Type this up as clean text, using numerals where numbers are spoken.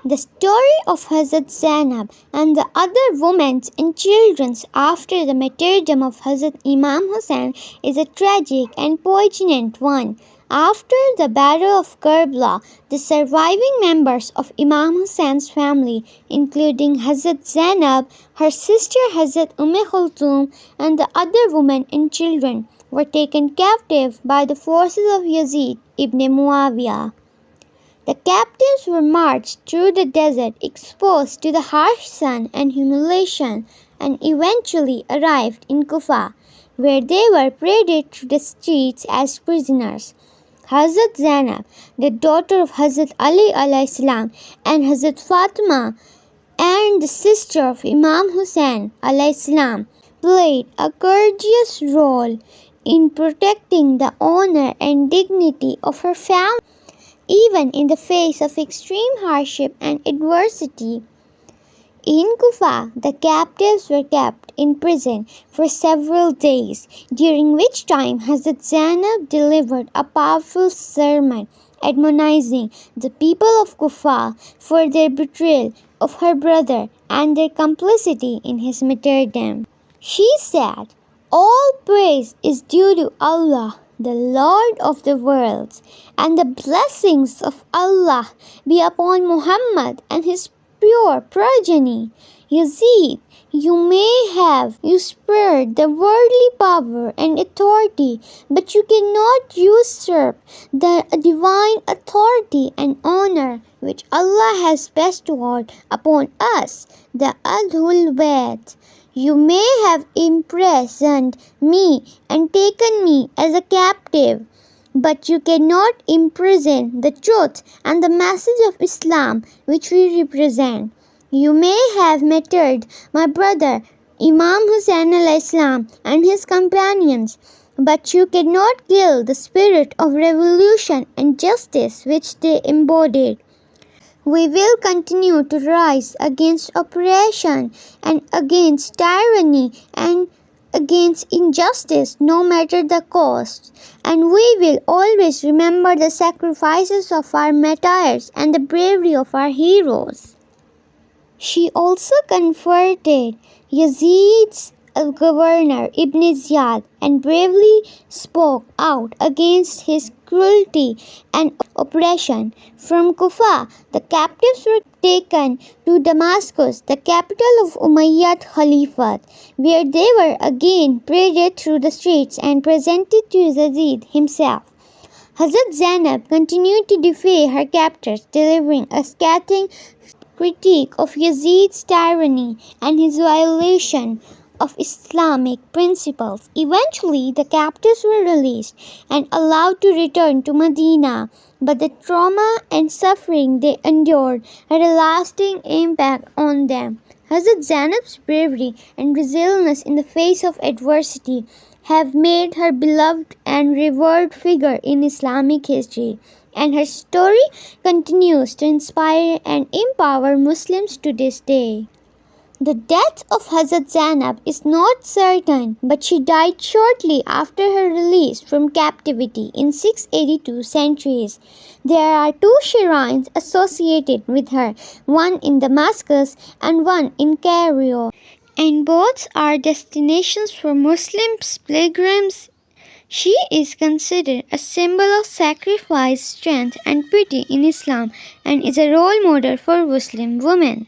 The story of Hazrat Zainab and the other women and children after the martyrdom of Hazrat Imam Hussain is a tragic and poignant one. After the Battle of Karbala, the surviving members of Imam Hussein's family, including Hazrat Zainab, her sister Hazrat Kulthum, and the other women and children, were taken captive by the forces of Yazid ibn Muawiyah. The captives were marched through the desert, exposed to the harsh sun and humiliation, and eventually arrived in Kufa, where they were paraded through the streets as prisoners. Hazrat Zainab, the daughter of Hazrat Ali alayhi salam, and Hazrat Fatima, and the sister of Imam Hussain alayhi salam, played a courageous role in protecting the honor and dignity of her family. Even in the face of extreme hardship and adversity. In Kufa, the captives were kept in prison for several days, during which time Hazrat Zainab delivered a powerful sermon admonishing the people of Kufa for their betrayal of her brother and their complicity in his martyrdom. She said, "All praise is due to Allah, the Lord of the worlds, and the blessings of Allah be upon Muhammad and his pure progeny. Yazid, you may have usurped the worldly power and authority, but you cannot usurp the divine authority and honor which Allah has bestowed upon us, the Ahlul Bayt. You may have imprisoned me and taken me as a captive, but you cannot imprison the truth and the message of Islam which we represent. You may have martyred my brother Imam Hussain alayhi salam and his companions, but you cannot kill the spirit of revolution and justice which they embodied. We will continue to rise against oppression and against tyranny and against injustice, no matter the cost. And we will always remember the sacrifices of our martyrs and the bravery of our heroes." She also confronted Yazid's governor Ibn Ziyad and bravely spoke out against his cruelty and oppression. From Kufa, the captives were taken to Damascus, the capital of Umayyad Caliphate, where they were again paraded through the streets and presented to Yazid himself. Hazrat Zainab continued to defy her captors, delivering a scathing critique of Yazid's tyranny and his violation of Islamic principles. Eventually, the captives were released and allowed to return to Medina, but the trauma and suffering they endured had a lasting impact on them. Hazrat Zainab's bravery and resilience in the face of adversity have made her beloved and revered figure in Islamic history, and her story continues to inspire and empower Muslims to this day. The death of Hazrat Zainab is not certain, but she died shortly after her release from captivity in 682 centuries. There are two shrines associated with her, one in Damascus and one in Cairo, and both are destinations for Muslim pilgrims. She is considered a symbol of sacrifice, strength, and pity in Islam, and is a role model for Muslim women.